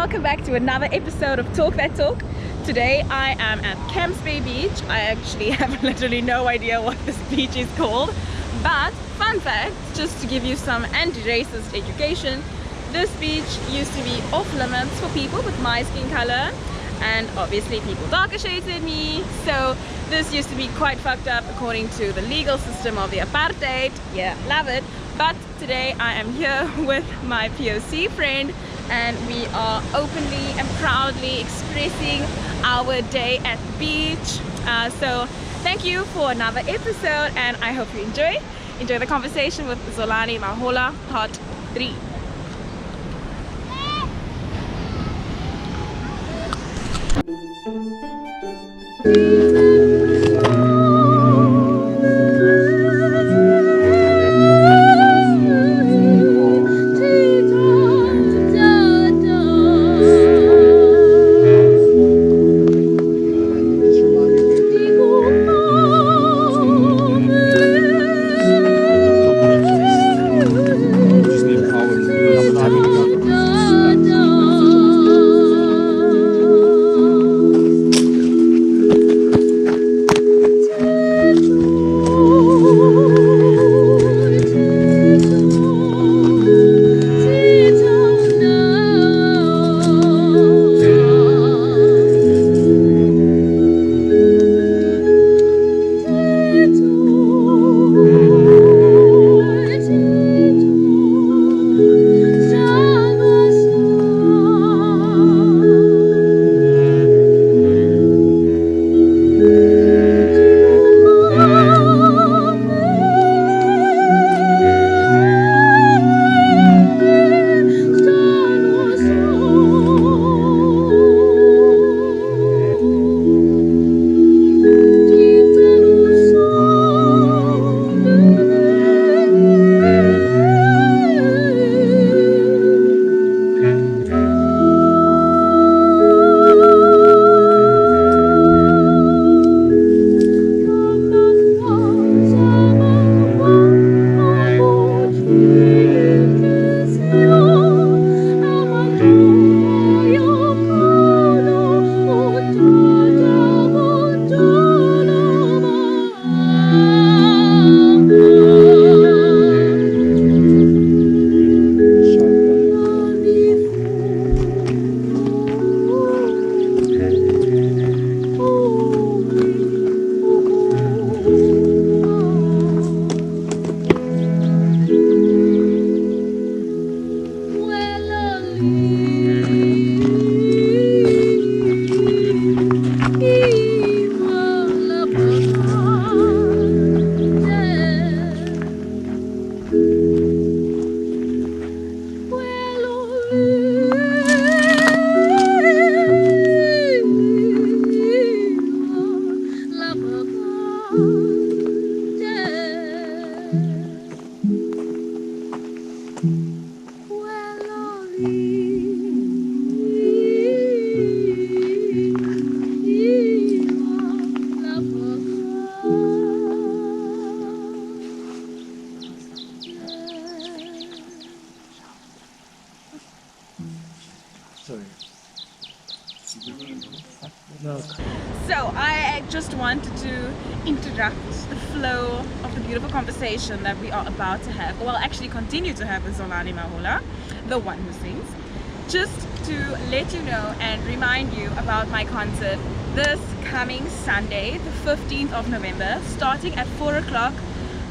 welcome back to another episode of Talk That Talk. Today I am at Camps Bay Beach. I actually have literally no idea what this beach is called, but fun fact, just to give you some anti-racist education, this beach used to be off limits for people with my skin color and obviously people darker shades than me, so this used to be quite fucked up according to the legal system of the apartheid. Yeah, love it. But today I am here with my POC friend and we are openly and proudly expressing our day at the beach. So thank you for another episode and I hope you enjoy the conversation with Zolani Mahola part 3. So I just wanted to interrupt the flow of the beautiful conversation that we are about to have, well actually continue to have with Zolani Mahola, the one who sings, just to let you know and remind you about my concert this coming Sunday, the 15th of November, starting at 4 o'clock.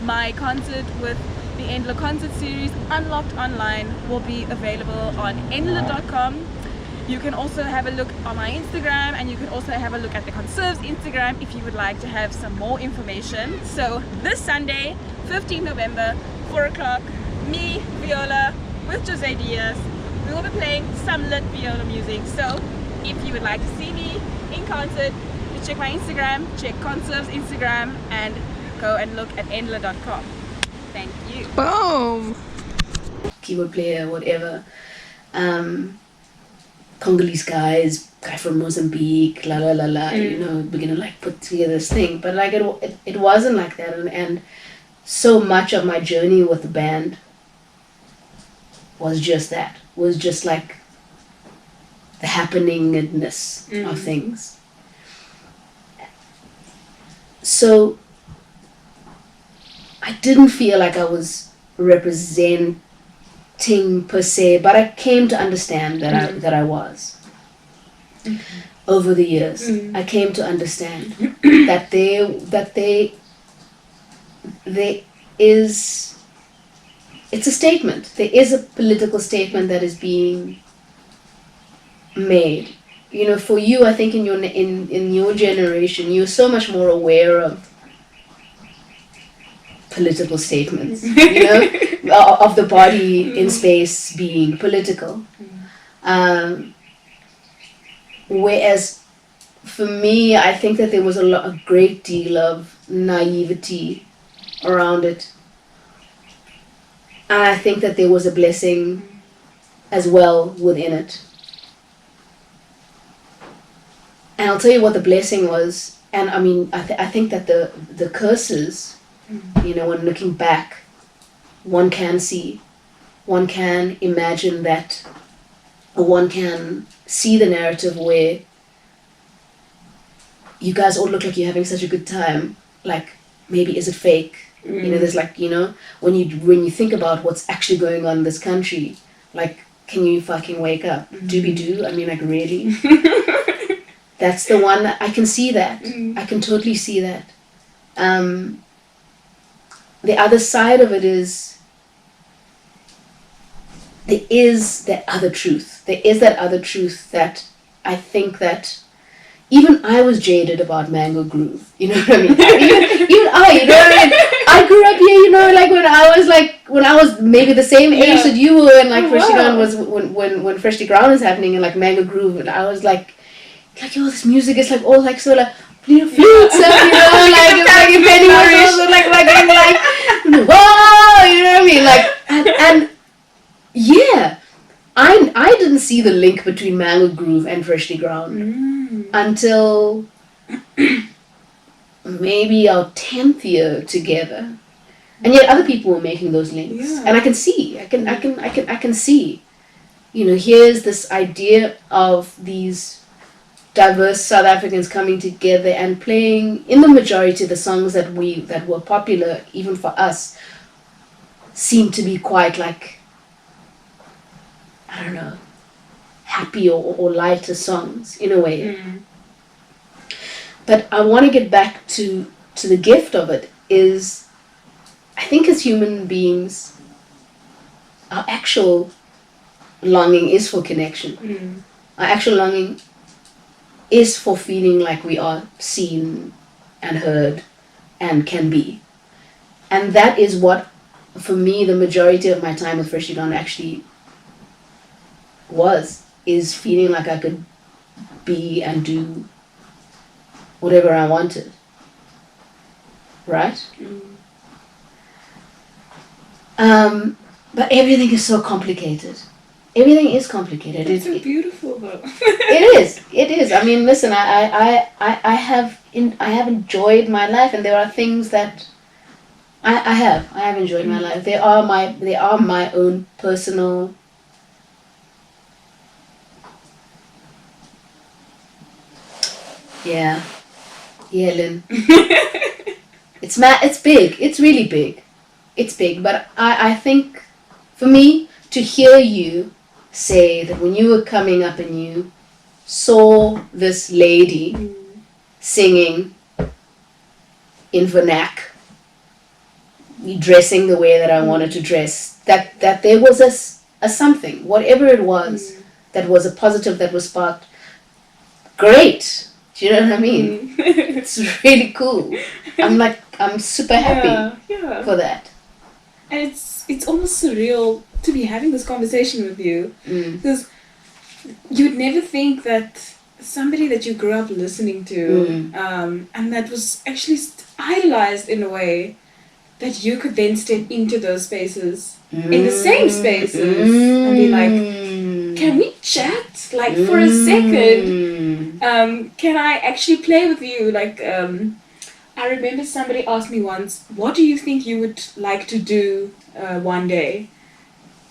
My concert with the Endler concert series Unlocked Online will be available on endler.com. You can also have a look on my Instagram and you can also have a look at the Conserve's Instagram if you would like to have some more information. So this Sunday, 15 November, 4 o'clock, me, viola, with Jose Diaz, we will be playing some lit viola music. So if you would like to see me in concert, you check my Instagram, check Conserve's Instagram and go and look at endler.com. Thank you. Boom! Keyboard player, whatever. Congolese guy from Mozambique, la la la la, you know, we're gonna like put together this thing. But like it wasn't like that, and so much of my journey with the band was just that, was just like the happeningness of things. So I didn't feel like I was representing per se, but I came to understand that I was. Over the years, I came to understand that there is, it's a statement. There is a political statement that is being made. You know, for you, I think in your generation, you're so much more aware of political statements. You know, of the body in space being political. Whereas for me, I think that there was a great deal of naivety around it. And I think that there was a blessing as well within it. And I'll tell you what the blessing was. And I mean, I think that the curses, you know, when looking back, one can see, one can imagine that, or one can see the narrative where you guys all look like you're having such a good time. Like, maybe is it fake? You know, there's like, you know, when you think about what's actually going on in this country, like, can you fucking wake up? Doobie-doo? I mean, like, really? That's the one that I can see that. I can totally see that. The other side of it is there is that other truth. There is that other truth that I think that even I was jaded about Mango Groove. You know what I mean? even I, you know what I mean? I grew up here, you know, like when I was maybe the same age that you were, and like Freshly Ground was when Freshly Ground was happening, and like Mango Groove, and I was like yo, this music is like all like so like flutes, you know, like it's like if anyone else like whoa, you know what I mean? Like and yeah, I didn't see the link between Mango Groove and Freshly Ground until maybe our 10th year together, and yet other people were making those links, and I can see, I can see, you know, here's this idea of these diverse South Africans coming together and playing, in the majority, the songs that were popular even for us seem to be quite like, I don't know, happy or lighter songs in a way. But I want to get back to the gift of it is, I think as human beings, our actual longing is for connection. Our actual longing is for feeling like we are seen and heard and can be. And that is what, for me, the majority of my time with Freshly Gone actually is feeling like I could be and do whatever I wanted. Right? But everything is so complicated. Everything is complicated. It's so beautiful, though. It is. I mean, listen. I have enjoyed my life, and there are things that I have enjoyed my life. They are my own personal. Yeah, Lynn. It's big. It's really big. It's big. But I think, for me, to hear you say that when you were coming up and you saw this lady singing in vernac, dressing the way that I wanted to dress, that there was a something, whatever it was, that was a positive, that was sparked. Great. Do you know what I mean? It's really cool. I'm super happy for that. And it's almost surreal to be having this conversation with you, because you'd never think that somebody that you grew up listening to, and that was actually idolized in a way, that you could then step into those spaces, in the same spaces, and be like, can we chat, like, for a second? Can I actually play with you? Like, I remember somebody asked me once, what do you think you would like to do one day?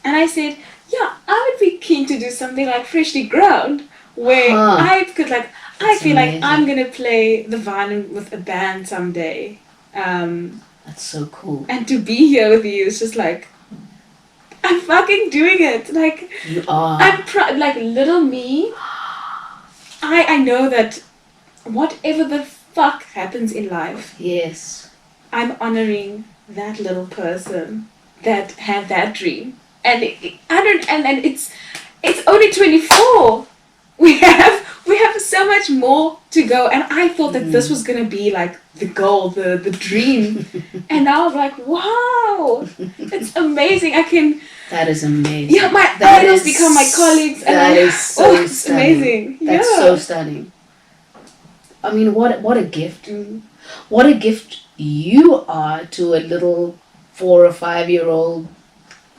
And I said, yeah, I would be keen to do something like Freshly Ground, where I could like, I feel amazing. like I'm gonna play the violin with a band someday. That's so cool. And to be here with you is just like, I'm fucking doing it. Like, You are. I'm like little me. I know that whatever the fuck happens in life, Yes, I'm honoring that little person that had that dream. And and it's only 24. We have so much more to go, and I thought that this was gonna be like the goal, the dream. And now I'm like, wow, it's amazing. I can. that is amazing. Yeah, my that idols is, become my colleagues, and that is so it's stunning. amazing. That's so stunning. I mean, what a gift! What a gift you are to a little 4 or 5 year old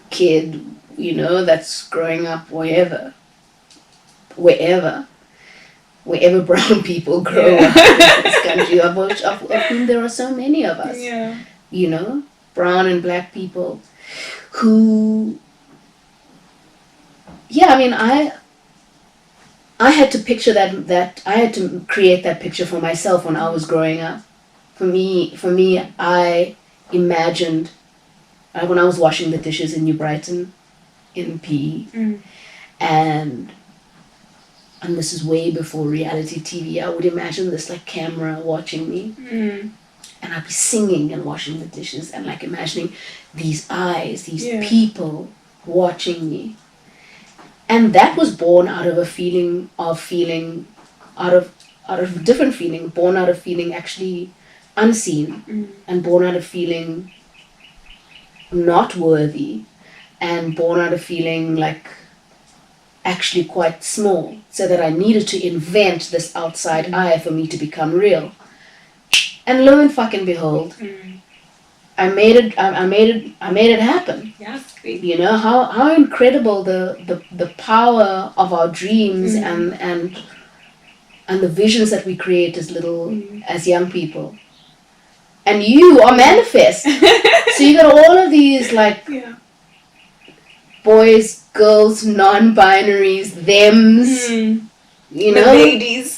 kid, you know, that's growing up wherever brown people grow up in this country, of whom there are so many of us. Yeah. You know, brown and black people who, yeah, I mean, I had to picture that I had to create that picture for myself when I was growing up. For me, I imagined when I was washing the dishes in New Brighton in PE, and this is way before reality TV. I would imagine this like camera watching me, and I'd be singing and washing the dishes and like imagining these eyes, these people watching me. And that was born out of a feeling out of a different feeling, born out of feeling actually unseen, and born out of feeling not worthy, and born out of feeling like actually quite small, so that I needed to invent this outside eye for me to become real. And lo and fucking behold, I made it happen. Yes. You know how incredible the power of our dreams and the visions that we create as young people. And you are manifest. So you got all of these like boys, girls, non-binaries, thems. You know, Mercedes.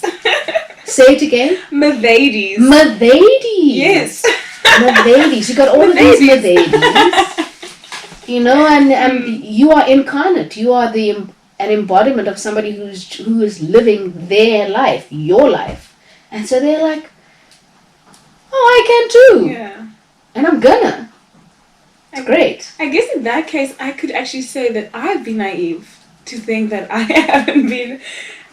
Say it again. Mercedes. Yes. Mercedes. You got all of these Mercedes. You know, and you are incarnate. You are an embodiment of somebody who is living their life, your life. And so they're like, oh, I can too. Yeah. And I'm gonna. It's great. I guess in that case, I could actually say that I've been naive to think that I haven't been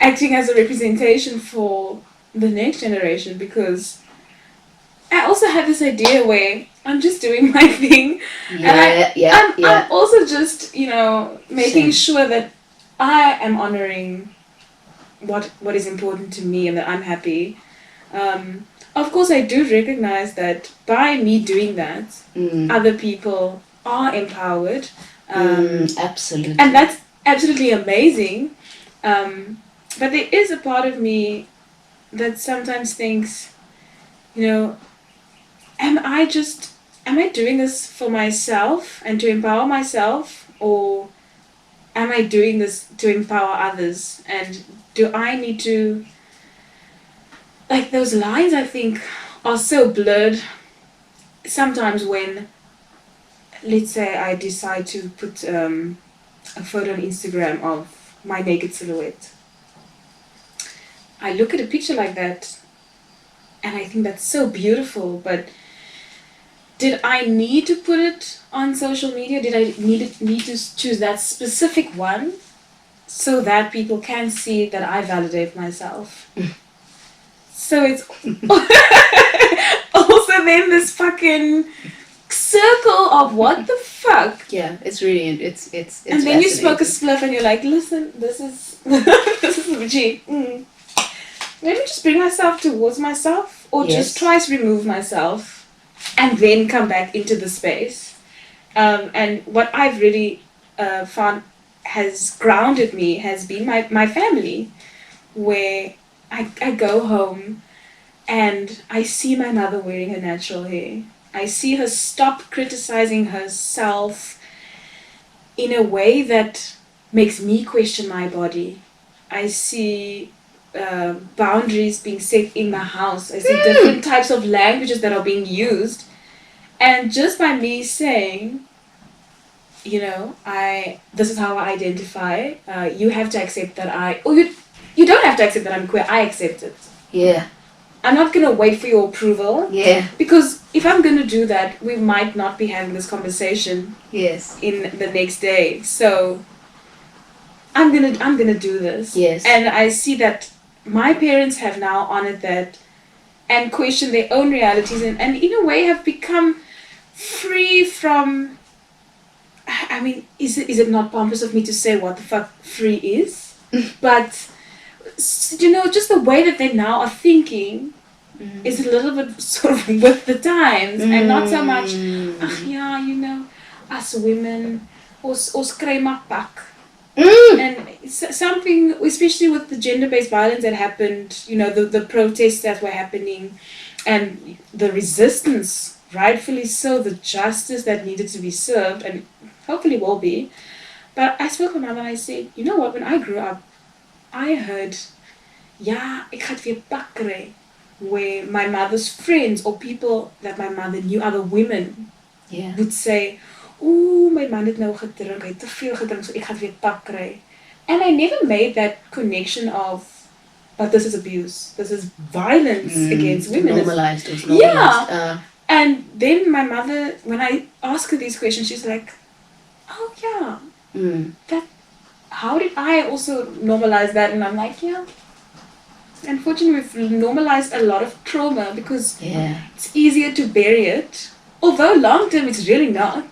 acting as a representation for the next generation, because I also had this idea where I'm just doing my thing. I'm also just, making sure that I am honoring what is important to me and that I'm happy. Of course, I do recognize that by me doing that, other people are empowered. Absolutely. And that's absolutely amazing. But there is a part of me that sometimes thinks, am I doing this for myself and to empower myself, or am I doing this to empower others? And do I need to, like, those lines I think are so blurred sometimes when, let's say, I decide to put a photo on Instagram of my naked silhouette. I look at a picture like that and I think that's so beautiful, but did I need to put it on social media? Did I need to choose that specific one so that people can see that I validate myself? So it's also then this fucking circle of what the fuck. Yeah, it's really it's and then you smoke a spliff and you're like, listen, this is this is G. Let me just bring myself towards myself, or just try to remove myself and then come back into the space. And what I've really found has grounded me has been my family, where I go home and I see my mother wearing her natural hair. I see her stop criticizing herself in a way that makes me question my body. I see boundaries being set in my house. I see different types of languages that are being used. And just by me saying, this is how I identify, you have to accept that you don't have to accept that I'm queer, I accept it. Yeah. I'm not going to wait for your approval. Yeah. Because if I'm going to do that, we might not be having this conversation. Yes. In the next day. So I'm gonna do this. Yes. And I see that my parents have now honored that and questioned their own realities and in a way have become free from, I mean, is it not pompous of me to say what the fuck free is? But just the way that they now are thinking is a little bit sort of with the times and not so much, us women, ons kry maar pak. And something, especially with the gender-based violence that happened, the protests that were happening and the resistance, rightfully so, the justice that needed to be served and hopefully will be. But I spoke with my mother and I said, you know what, when I grew up, I heard, ek gaan weer pak kry, where my mother's friends or people that my mother knew, other women, would say, ooh, my man het nou gedrink, hy het te veel gedrink, so ek gaan weer pak kry. And I never made that connection of, but this is abuse, this is violence against women. Normalized, it was normalized. Yeah. And then my mother, when I ask her these questions, she's like, oh yeah, how did I also normalize that? And I'm like, yeah. Unfortunately, we've normalized a lot of trauma because it's easier to bury it. Although long term, it's really not.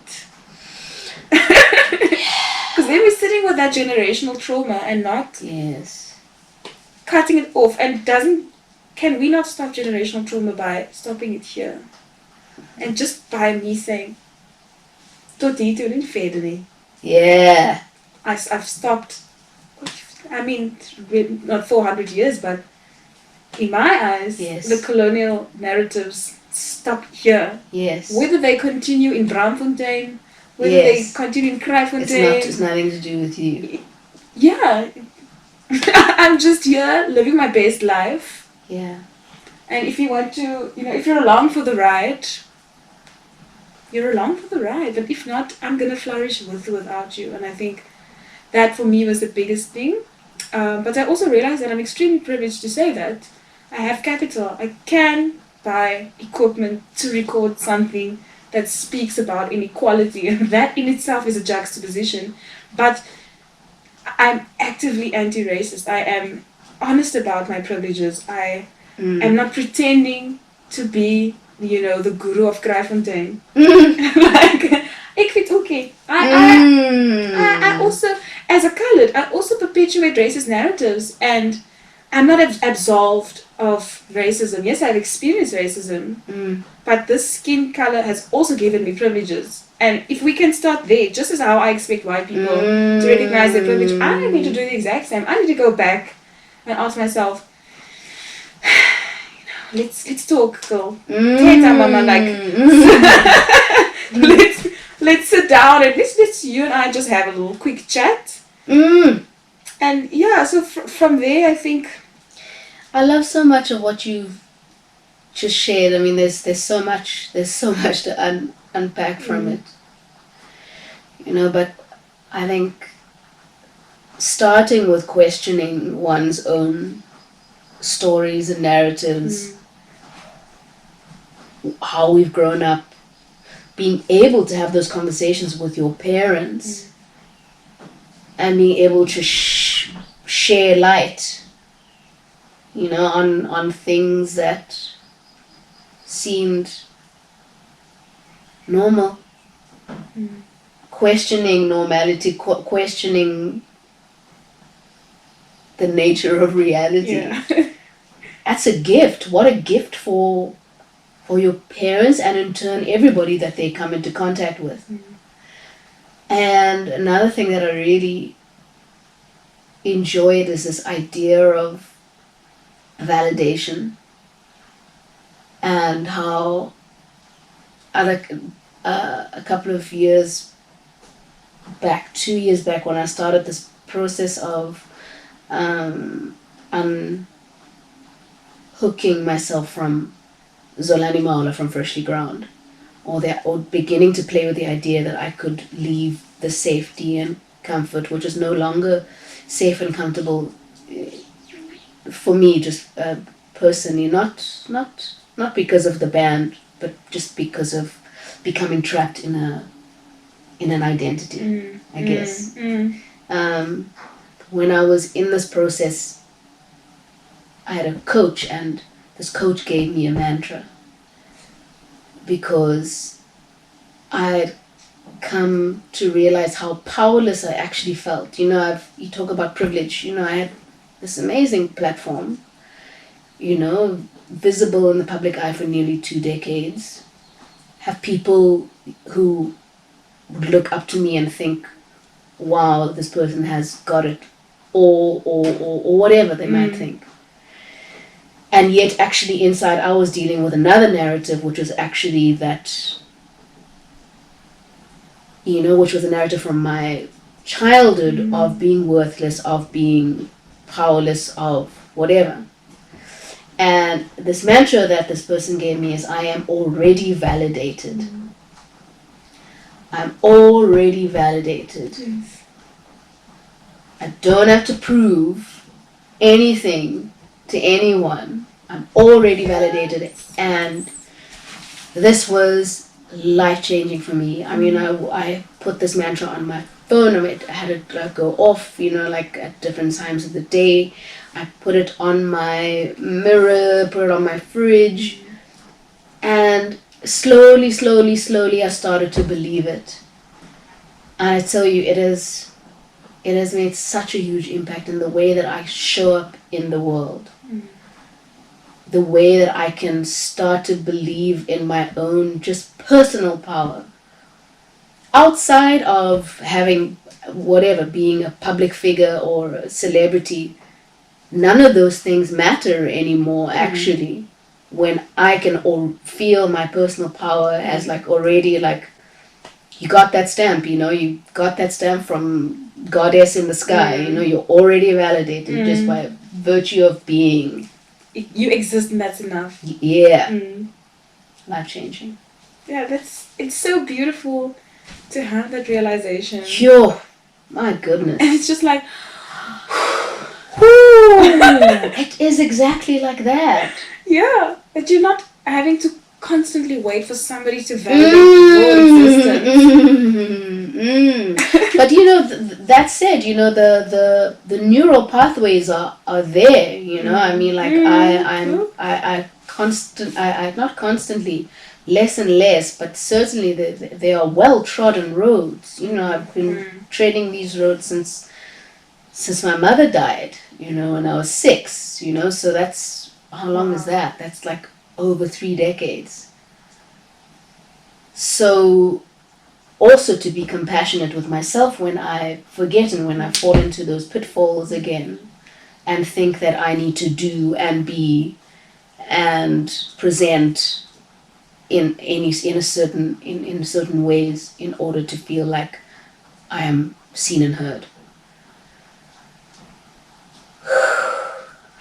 Because then we're sitting with that generational trauma and not cutting it off. And can we not stop generational trauma by stopping it here? And just by me saying, tot hier toe en verder nie. Yeah. I've stopped, I mean, not 400 years, but in my eyes, the colonial narratives stop here. Yes. Whether they continue in Braamfontein, whether they continue in Kraaifontein. It's nothing to do with you. Yeah. I'm just here living my best life. Yeah. And if you want to, if you're along for the ride, you're along for the ride. But if not, I'm going to flourish with or without you. And I think that for me was the biggest thing. But I also realized that I'm extremely privileged to say that. I have capital. I can buy equipment to record something that speaks about inequality, and that in itself is a juxtaposition. But I'm actively anti-racist. I am honest about my privileges. I am not pretending to be, the guru of Kraaifontein. Like, ek vind okay. I also, as a colored, I also perpetuate racist narratives, and I'm not absolved of racism. Yes, I've experienced racism, but this skin color has also given me privileges. And if we can start there, just as how I expect white people to recognize their privilege, I need to do the exact same. I need to go back and ask myself, let's talk, girl. Mama, let's sit down and let's you and I just have a little quick chat. And yeah, so from there, I think I love so much of what you've just shared. I mean, there's so much to unpack from it. But I think starting with questioning one's own stories and narratives, how we've grown up, being able to have those conversations with your parents, and being able to share light, on things that seemed normal. Questioning normality, questioning the nature of reality. Yeah. That's a gift. What a gift for your parents, and in turn everybody that they come into contact with. And another thing that I really enjoyed is this idea of validation, and how a couple of years back, 2 years back, when I started this process of unhooking myself from Zolani Mahola from Freshly Ground, or beginning to play with the idea that I could leave the safety and comfort, which is no longer safe and comfortable for me, just personally, not because of the band, but just because of becoming trapped in an identity, I guess. When I was in this process, I had a coach, and this coach gave me a mantra because I had come to realize how powerless I actually felt. You know, you talk about privilege. You know, I had this amazing platform, you know, visible in the public eye for nearly 2 decades. Have people who would look up to me and think, wow, this person has got it, or whatever they might think. And yet actually inside I was dealing with another narrative, which was actually that, you know, which was a narrative from my childhood of being worthless, of being powerless, of whatever. And this mantra that this person gave me is, I am already validated. I'm already validated. Yes. I don't have to prove anything to anyone. I'm already validated. And this was life-changing for me. I mean, I put this mantra on my phone. I mean, I had it go off, you know, like at different times of the day. I put it on my mirror, put it on my fridge. And slowly, I started to believe it. And I tell you, it has made such a huge impact in the way that I show up in the world. The way that I can start to believe in my own just personal power. Outside of having whatever, being a public figure or a celebrity, none of those things matter anymore actually. When I can feel my personal power as like already like, you got that stamp, you know, you got that stamp from goddess in the sky, you know, you're already validated just by virtue of being. You exist and that's enough. Yeah. Life-changing. Yeah, it's so beautiful to have that realization. Sure. My goodness. And it's just like, it is exactly like that. Yeah, that you're not having to constantly wait for somebody to validate your existence. But you know, that said, you know, the neural pathways are there, you know. I mean, like I not constantly, less and less, but certainly they are well trodden roads. You know, I've been treading these roads since my mother died, you know, when I was 6, you know, so that's, how long is that? That's like over 3 decades. So also to be compassionate with myself when I forget and when I fall into those pitfalls again and think that I need to do and be and present in certain ways in order to feel like I am seen and heard.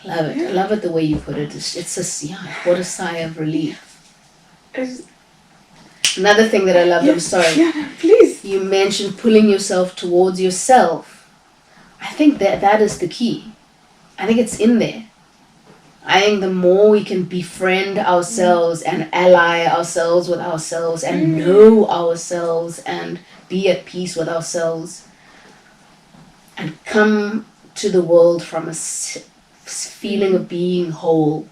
Love it. I love it the way you put it. It's just, what a sigh of relief. Another thing that I loved, I'm sorry. Yeah, please. You mentioned pulling yourself towards yourself. I think that is the key. I think it's in there. I think the more we can befriend ourselves and ally ourselves with ourselves and know ourselves and be at peace with ourselves and come to the world from a feeling of being whole.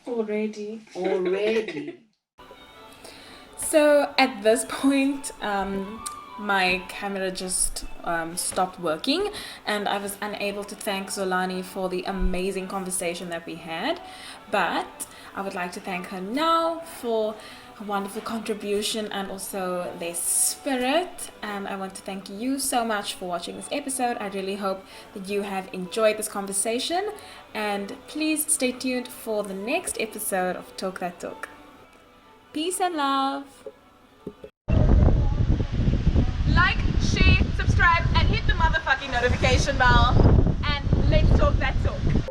Already. So at this point, my camera just stopped working and I was unable to thank Zolani for the amazing conversation that we had, but I would like to thank her now for a wonderful contribution and also their spirit. And I want to thank you so much for watching this episode. I really hope that you have enjoyed this conversation, and please stay tuned for the next episode of Talk That Talk. Peace and love. Like, share, subscribe, and hit the motherfucking notification bell, and let's talk that talk.